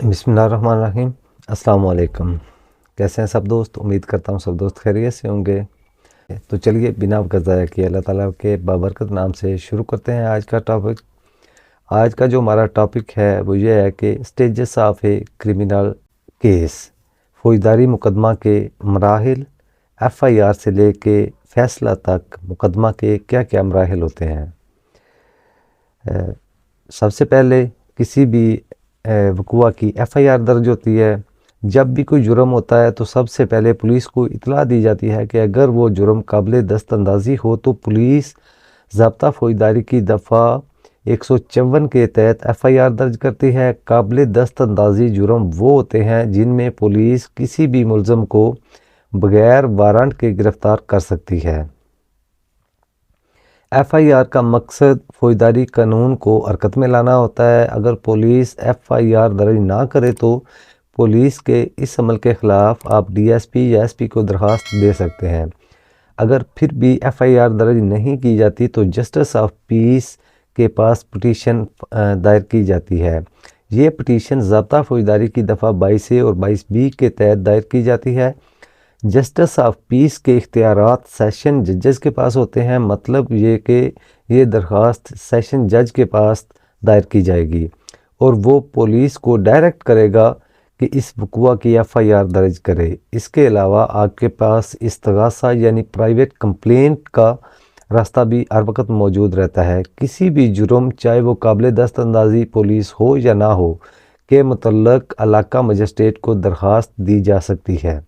बिस्मिल्लाहिर्रहमानिर्रहीम। अस्सलाम वालेकुम। कैसे हैं सब दोस्त? उम्मीद करता हूँ सब दोस्त खैरियत से होंगे। तो चलिए बिना वक़्त ज़ाया किए अल्लाह ताला के बाबरकत नाम से शुरू करते हैं आज का टॉपिक। आज का जो हमारा टॉपिक है वो ये है कि stages of a criminal case, फौजदारी मुकदमा के मराहिल, एफआईआर से लेके फ़ैसला तक मुकदमा के क्या क्या मराहिल होते हैं। सबसे पहले किसी भी वक़ुआ की एफआईआर दर्ज होती है। जब भी कोई जुर्म होता है तो सबसे पहले पुलिस को इत्तला दी जाती है कि अगर वो जुर्म काबिल दस्तअंदाज़ी हो तो पुलिस ज़ाब्ता फ़ौजदारी की दफ़ा 154 के तहत एफआईआर दर्ज करती है। काबिल दस्तअंदाज़ी जुर्म वो होते हैं जिनमें पुलिस किसी भी मुलज़म को बग़ैर वारंट के गिरफ़्तार कर सकती है। एफआईआर का मकसद फ़ौजदारी कानून को हरकत में लाना होता है। अगर पुलिस एफआईआर दर्ज ना करे तो पुलिस के इस अमल के ख़िलाफ़ आप डीएसपी या एसपी को दरख्वास्त दे सकते हैं। अगर फिर भी एफआईआर दर्ज नहीं की जाती तो जस्टिस ऑफ पीस के पास पिटीशन दायर की जाती है। ये पिटीशन ज़ाब्ता फ़ौजदारी की दफ़ा 22A और 22B के तहत दायर की जाती है। जस्टिस ऑफ पीस के इख्तियारात सेशन जजेस के पास होते हैं। मतलब ये कि ये दरख्वास्त सेशन जज के पास दायर की जाएगी और वो पुलिस को डायरेक्ट करेगा कि इस वक़ुआ की एफआईआर दर्ज करे। इसके अलावा आपके पास इस्तग़ासा यानी प्राइवेट कंप्लेंट का रास्ता भी हर वक्त मौजूद रहता है। किसी भी जुर्म चाहे वो काबिल दस्तअंदाज़ी पुलिस हो या ना हो के मुतल्लक़ इलाका मजिस्ट्रेट को दरख्वास्त दी जा सकती है।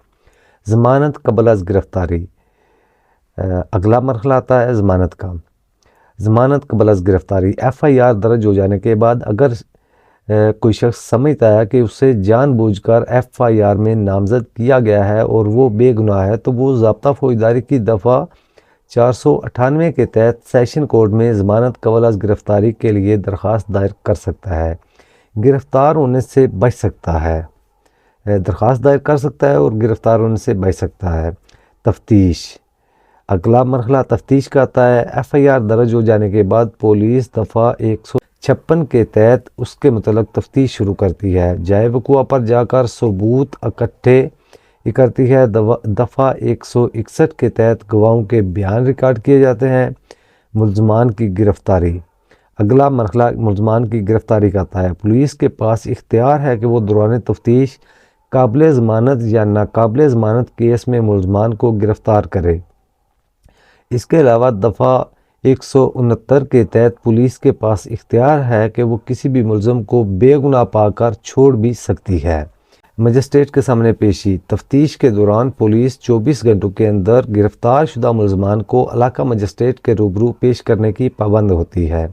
ज़मानत क़ब्ल अज़ गिरफ़्तारी, अगला मरहला आता है ज़मानत का। ज़मानत क़ब्ल अज़ गिरफ़्तारी, एफआईआर दर्ज हो जाने के बाद अगर कोई शख्स समझता है कि उसे जानबूझकर एफआईआर में नामज़द किया गया है और वो बेगुनाह है तो वो ज़ाब्ता फ़ौजदारी की दफ़ा 498 के तहत सेशन कोर्ट में ज़मानत क़ब्ल अज़ गिरफ़्तारी के लिए दरख्वास्त दायर कर सकता है। गिरफ़्तार होने से बच सकता है, दरख्वास्त दायर कर सकता है और गिरफ़्तार होने से बच सकता है। तफ्तीश, अगला मरहला तफ्तीश का आता है। एफआईआर दर्ज हो जाने के बाद पुलिस दफ़ा 156 के तहत उसके मुतल्लिक़ तफ्तीश शुरू करती है। जाए वक़ुआ पर जाकर सबूत इकट्ठे करती है। दफ़ा 161 के तहत गवाहों के बयान रिकॉर्ड किए जाते हैं। मुल्ज़मान की गिरफ़्तारी, अगला मरहला मुल्ज़मान की गिरफ़्तारी का आता है। पुलिस के पास इख्तियार है कि वो दौरान तफ्तीश काबिल ज़मानत या नाकाबिल ज़मानत केस में मुल्ज़मान को गिरफ़्तार करे। इसके अलावा दफ़ा 169 के तहत पुलिस के पास इख्तियार है कि वो किसी भी मुल्ज़म को बेगुनाह पाकर छोड़ भी सकती है। मजिस्ट्रेट के सामने पेशी, तफ्तीश के दौरान पुलिस 24 घंटों के अंदर गिरफ़्तार शुदा मुल्ज़मान को इलाका मजिस्ट्रेट के रूबरू पेश करने की पाबंद होती है।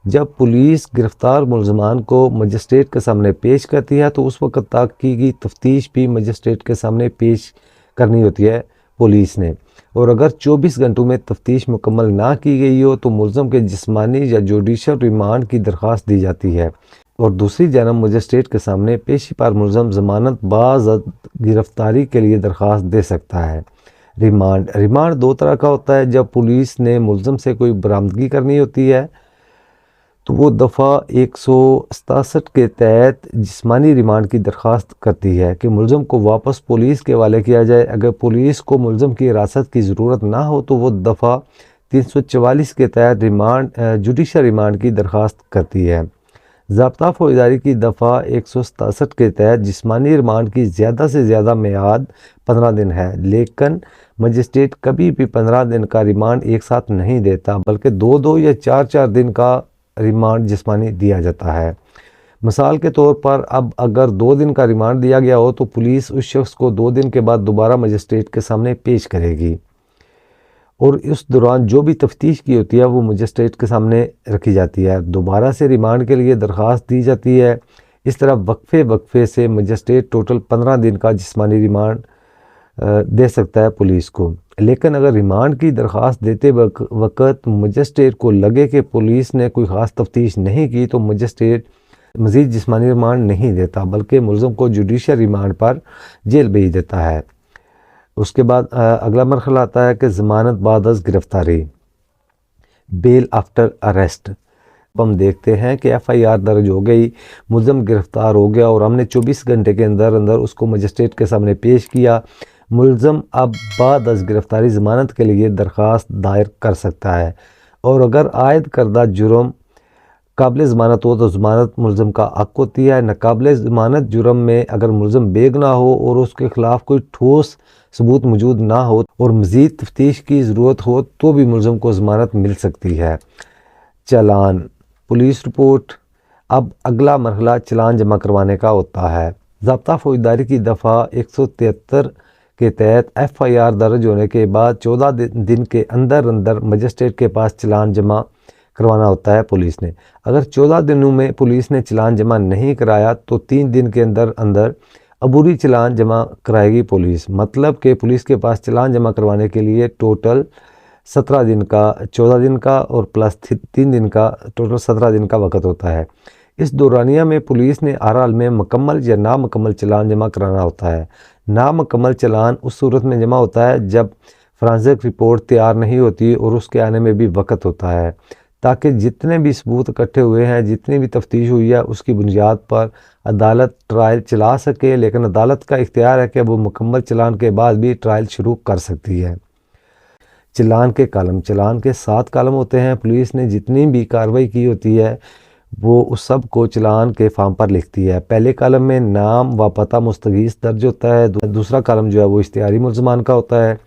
जब पुलिस गिरफ़्तार मुल्ज़मान को मजिस्ट्रेट के सामने पेश करती है तो उस वक़्त तक की गई तफ्तीश भी मजिस्ट्रेट के सामने पेश करनी होती है पुलिस ने। और अगर 24 घंटों में तफ्तीश मुकम्मल ना की गई हो तो मुल्ज़म के जिस्मानी या जुडिशल रिमांड की दरख्वास्त दी जाती है और दूसरी जानब मजिस्ट्रेट के सामने पेशी पर मुल्ज़म ज़मानत बाज़द गिरफ़्तारी के लिए दरख्वास्त दे सकता है। रिमांड दो तरह का होता है। जब पुलिस ने मुल्ज़म से कोई बरामदगी करनी होती है तो वो दफ़ा 167 के तहत जिस्मानी रिमांड की दरख्वास्त करती है कि मुल्ज़म को वापस पुलिस के हवाले किया जाए। अगर पुलिस को मुल्ज़म की हिरासत की ज़रूरत ना हो तो वो दफ़ा 344 के तहत जुडिशल रिमांड की दरख्वास्त करती है। ज़ाब्ता फ़ौजदारी की दफ़ा 167 के तहत जिस्मानी रिमांड की ज़्यादा से ज़्यादा मियाद 15 दिन है, लेकिन मजिस्ट्रेट कभी भी 15 दिन का रिमांड एक साथ नहीं देता बल्कि 2-2 या 4-4 दिन का रिमांड जिस्मानी दिया जाता है। मिसाल के तौर पर अब अगर 2 दिन का रिमांड दिया गया हो तो पुलिस उस शख्स को 2 दिन के बाद दोबारा मजिस्ट्रेट के सामने पेश करेगी और इस दौरान जो भी तफ्तीश की होती है वो मजिस्ट्रेट के सामने रखी जाती है। दोबारा से रिमांड के लिए दरख्वास्त दी जाती है। इस तरह वक्फे से मजिस्ट्रेट टोटल 15 दिन का जिस्मानी रिमांड दे सकता है पुलिस को। लेकिन अगर रिमांड की दरख्वास्त देते वक्त मजिस्ट्रेट को लगे कि पुलिस ने कोई ख़ास तफ्तीश नहीं की तो मजिस्ट्रेट मज़ीद जिस्मानी रिमांड नहीं देता बल्कि मुल्ज़म को जुडिशल रिमांड पर जेल भेज देता है। उसके बाद अगला मरहला आता है कि ज़मानत बाद अज़ गिरफ़्तारी, बेल आफ्टर अरेस्ट। हम देखते हैं कि FIR दर्ज हो गई, मुलज़म गिरफ्तार हो गया और हमने 24 घंटे के अंदर अंदर उसको मजिस्ट्रेट के सामने पेश किया। मुलज़म अब बाद अज़ गिरफ्तारी ज़मानत के लिए दरख्वास्त दायर कर सकता है और अगर आयद करदा जुर्म काबिल ज़मानत हो तो ज़मानत मुलज़म का हक़ होती है। नाकाबिल ज़मानत जुर्म में अगर मुलज़म बेगुनाह हो और उसके ख़िलाफ़ कोई ठोस सबूत मौजूद ना हो और मज़ीद तफ्तीश की ज़रूरत हो तो भी मुलज़म को ज़मानत मिल सकती है। चालान, पुलिस रिपोर्ट। अब अगला मरहला चालान जमा करवाने का होता है। ज़ाब्ता फ़ौजदारी की दफ़ा 173 के तहत FIR दर्ज होने के बाद 14 दिन के अंदर अंदर मजिस्ट्रेट के पास चालान जमा करवाना होता है पुलिस ने। अगर 14 दिनों में पुलिस ने चालान जमा नहीं कराया तो 3 दिन के अंदर अंदर अबूरी चालान जमा कराएगी पुलिस। मतलब कि पुलिस के पास चालान जमा करवाने के लिए टोटल 17 दिन का, 14 दिन का और प्लस 3 दिन का, टोटल 17 दिन का वक़्त होता है। इस दौरानिया में पुलिस ने हर हाल में मुकम्मल या नामुकम्मल चालान जमा कराना होता है। नामुकम्मल चालान उस सूरत में जमा होता है जब फोरेंसिक रिपोर्ट तैयार नहीं होती और उसके आने में भी वक़्त होता है, ताकि जितने भी सबूत इकट्ठे हुए हैं, जितनी भी तफ्तीश हुई है, उसकी बुनियाद पर अदालत ट्रायल चला सके। लेकिन अदालत का इख्तियार है कि वो मुकम्मल चालान के बाद भी ट्रायल शुरू कर सकती है। चालान के कालम, चालान के 7 कालम होते हैं। पुलिस ने जितनी भी कार्रवाई की होती है वो उस सब को चालान के फार्म पर लिखती है। पहले कालम में नाम व पता मुस्तगीस दर्ज होता है। दूसरा कालम जो है वो इश्तिहारी मुलज़मान का होता है।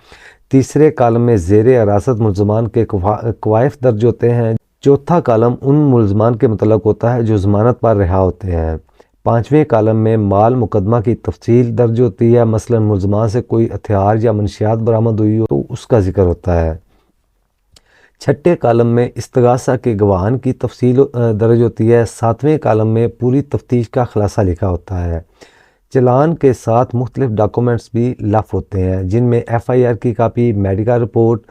तीसरे कालम में ज़ेर हिरासत मुलज़मान के कवाइफ दर्ज होते हैं। चौथा कालम उन मुलज़मान के मुतल्लक होता है जो ज़मानत पर रिहा होते हैं। पाँचवें कालम में माल मुकदमा की तफसील दर्ज होती है। मसलन मुलज़मान से कोई हथियार या मनशियात बरामद हुई हो तो उसका जिक्र होता है। छठे कालम में इस्तगासा के गवाहान की तफसील दर्ज होती है। सातवें कालम में पूरी तफ्तीश का खुलासा लिखा होता है। चालान के साथ मुख्तलिफ डॉक्यूमेंट्स भी लफ होते हैं जिनमें FIR की कापी, मेडिकल रिपोर्ट,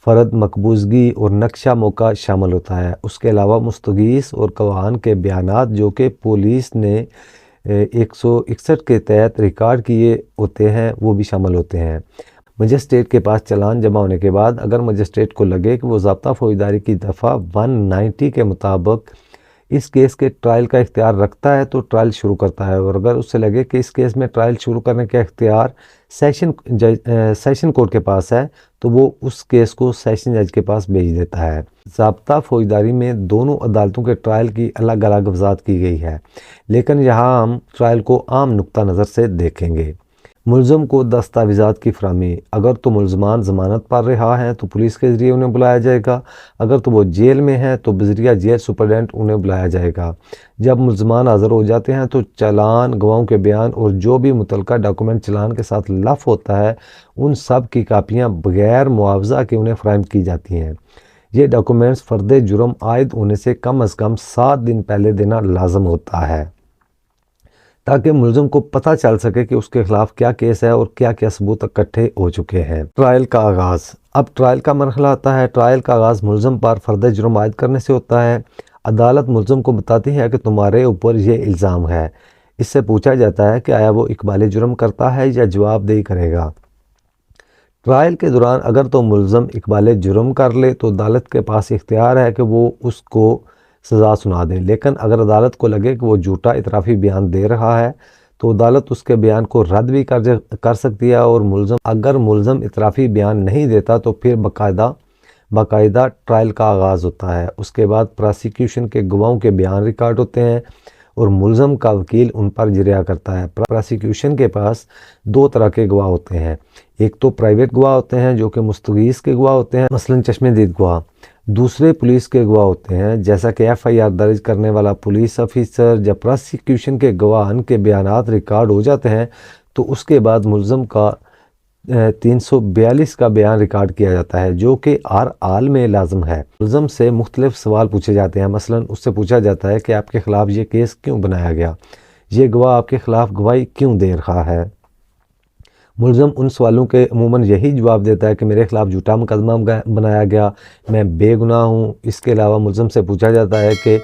फ़र्द मकबूजगी और नक्शा मौका शामिल होता है। उसके अलावा मुस्तगीस और गवाहान के बयानात जो कि पुलिस ने 161 के तहत रिकॉर्ड किए होते हैं वो भी शामिल होते हैं। मजिस्ट्रेट के पास चालान जमा होने के बाद अगर मजिस्ट्रेट को लगे कि वो ज़ाब्ता फ़ौजदारी की दफ़ा 190 के मुताबिक इस केस के ट्रायल का इख्तियार रखता है तो ट्रायल शुरू करता है और अगर उससे लगे कि इस केस में ट्रायल शुरू करने का इख्तियार सेशन कोर्ट के पास है तो वो उस केस को सेशन जज के पास भेज देता है। ज़ाब्ता फ़ौजदारी में दोनों अदालतों के ट्रायल की अलग अलग वज़ाहत की गई है, लेकिन यहाँ हम ट्रायल को आम नुक्ता नज़र से देखेंगे। मुलज़म को दस्तावेज़ात की फ़राहमी। अगर तो मुलज़मान ज़मानत पर रिहा हैं तो पुलिस के ज़रिए उन्हें बुलाया जाएगा। अगर तो वो जेल में हैं तो बज़रिया जेल सुपरडेंट उन्हें बुलाया जाएगा। जब मुलज़मान हाज़िर हो जाते हैं तो चालान, गवाहों के बयान और जो भी मुतल्लका डॉक्यूमेंट चालान के साथ लफ होता है उन सब की कापियाँ बग़ैर मुआवजा के उन्हें फ़राहम की जाती हैं। ये डॉक्यूमेंट्स फ़र्द जुर्म आयद होने से कम अज़ कम 7 दिन पहले देना लाज़म होता है ताकि मुलज़म को पता चल सके कि उसके खिलाफ क्या केस है और क्या क्या सबूत इकट्ठे हो चुके हैं। ट्रायल का आगाज़। अब ट्रायल का मरहला आता है। ट्रायल का आगाज़ मुलज़म पर फ़र्द जुर्म आयद करने से होता है। अदालत मुलज़म को बताती है कि तुम्हारे ऊपर ये इल्ज़ाम है। इससे पूछा जाता है कि आया वो इकबाल जुर्म करता है या जवाबदेही करेगा। ट्रायल के दौरान अगर तो मुलज़म इकबाल जुर्म कर ले तो अदालत के पास इख्तियार है कि वो उसको सज़ा सुना दें, लेकिन अगर अदालत को लगे कि वो झूठा इतराफ़ी बयान दे रहा है तो अदालत उसके बयान को रद्द भी कर सकती है और मुलज़म इतराफ़ी बयान नहीं देता तो फिर बाकायदा ट्रायल का आगाज़ होता है। उसके बाद प्रोसिक्यूशन के गवाहों के बयान रिकॉर्ड होते हैं और मुलज़म का वकील उन पर जिरया करता है। प्रोसिक्यूशन के पास 2 तरह के गवाह होते हैं। एक तो प्राइवेट गवाह होते हैं जो कि मुस्तगीस के गवाह होते हैं, मसलन चश्मेदीद गवाह। दूसरे पुलिस के गवाह होते हैं जैसा कि FIR दर्ज करने वाला पुलिस ऑफिसर। जब प्रोसिक्यूशन के गवाह के बयानात रिकॉर्ड हो जाते हैं तो उसके बाद मुलज़म का 342 का बयान रिकॉर्ड किया जाता है जो कि हर हाल में लाजम है। मुलज़म से मुख्तलिफ सवाल पूछे जाते हैं। मसलन उससे पूछा जाता है कि आपके ख़िलाफ़ ये केस क्यों बनाया गया, ये गवाह आपके ख़िलाफ़ गवाही क्यों दे रहा है। मुलज़म उन सवालों के अमूमन यही जवाब देता है कि मेरे ख़िलाफ़ झूठा मुकदमा बनाया गया, मैं बेगुनाह हूँ। इसके अलावा मुलज़म से पूछा जाता है कि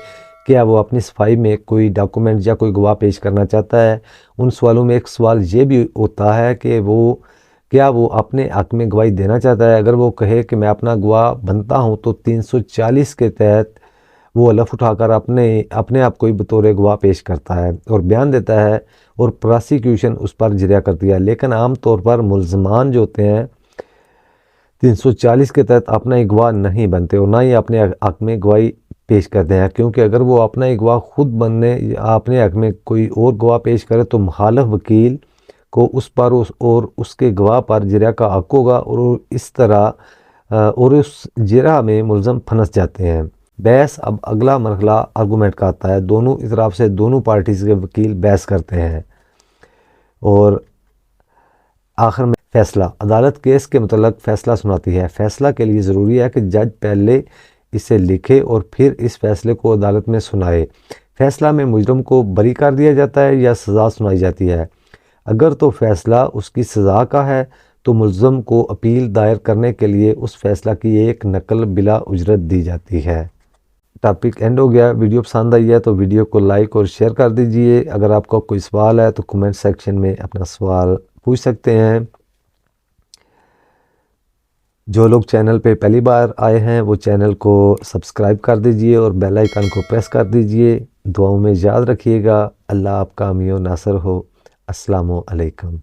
क्या वो अपनी सफाई में कोई डॉक्यूमेंट या कोई गवाह पेश करना चाहता है। उन सवालों में एक सवाल ये भी होता है कि क्या वो अपने हक़ में गवाही देना चाहता है। अगर वो कहे कि मैं अपना गवाह बनता हूँ तो 340 के तहत वो हलफ उठाकर अपने आप को ही बतौर गवाह पेश करता है और बयान देता है और प्रोसिक्यूशन उस पर जरिया करती है। लेकिन आम तौर पर मुल्ज़मान जो होते हैं 340 के तहत अपना एक गवाह नहीं बनते और ना ही अपने हक में गवाही पेश करते हैं, क्योंकि अगर वो अपना एक गवाह खुद बनने या अपने हक में कोई और गवाह पेश करे तो मुखालिफ वकील को उस पर और उसके गवाह पर जरिया का हक होगा और इस तरह और उस जरा में मुलज़म फंस जाते हैं। बहस अब अगला मरहला आर्गूमेंट का आता है। दोनों तरफ से दोनों पार्टीज़ के वकील बहस करते हैं और आखिर में फ़ैसला। अदालत केस के मतलब फ़ैसला सुनाती है। फ़ैसला के लिए ज़रूरी है कि जज पहले इसे लिखे और फिर इस फ़ैसले को अदालत में सुनाए। फ़ैसला में मुजरम को बरी कर दिया जाता है या सज़ा सुनाई जाती है। अगर तो फ़ैसला उसकी सज़ा का है तो मुल्ज़म को अपील दायर करने के लिए उस फ़ैसला की एक नकल बिला उजरत दी जाती है। टॉपिक एंड हो गया। वीडियो पसंद आई है तो वीडियो को लाइक और शेयर कर दीजिए। अगर आपका कोई सवाल है तो कमेंट सेक्शन में अपना सवाल पूछ सकते हैं। जो लोग चैनल पे पहली बार आए हैं वो चैनल को सब्सक्राइब कर दीजिए और बेल आइकन को प्रेस कर दीजिए। दुआओं में याद रखिएगा। अल्लाह आपका अमीर नासर हो। अस्सलामु अलैकुम।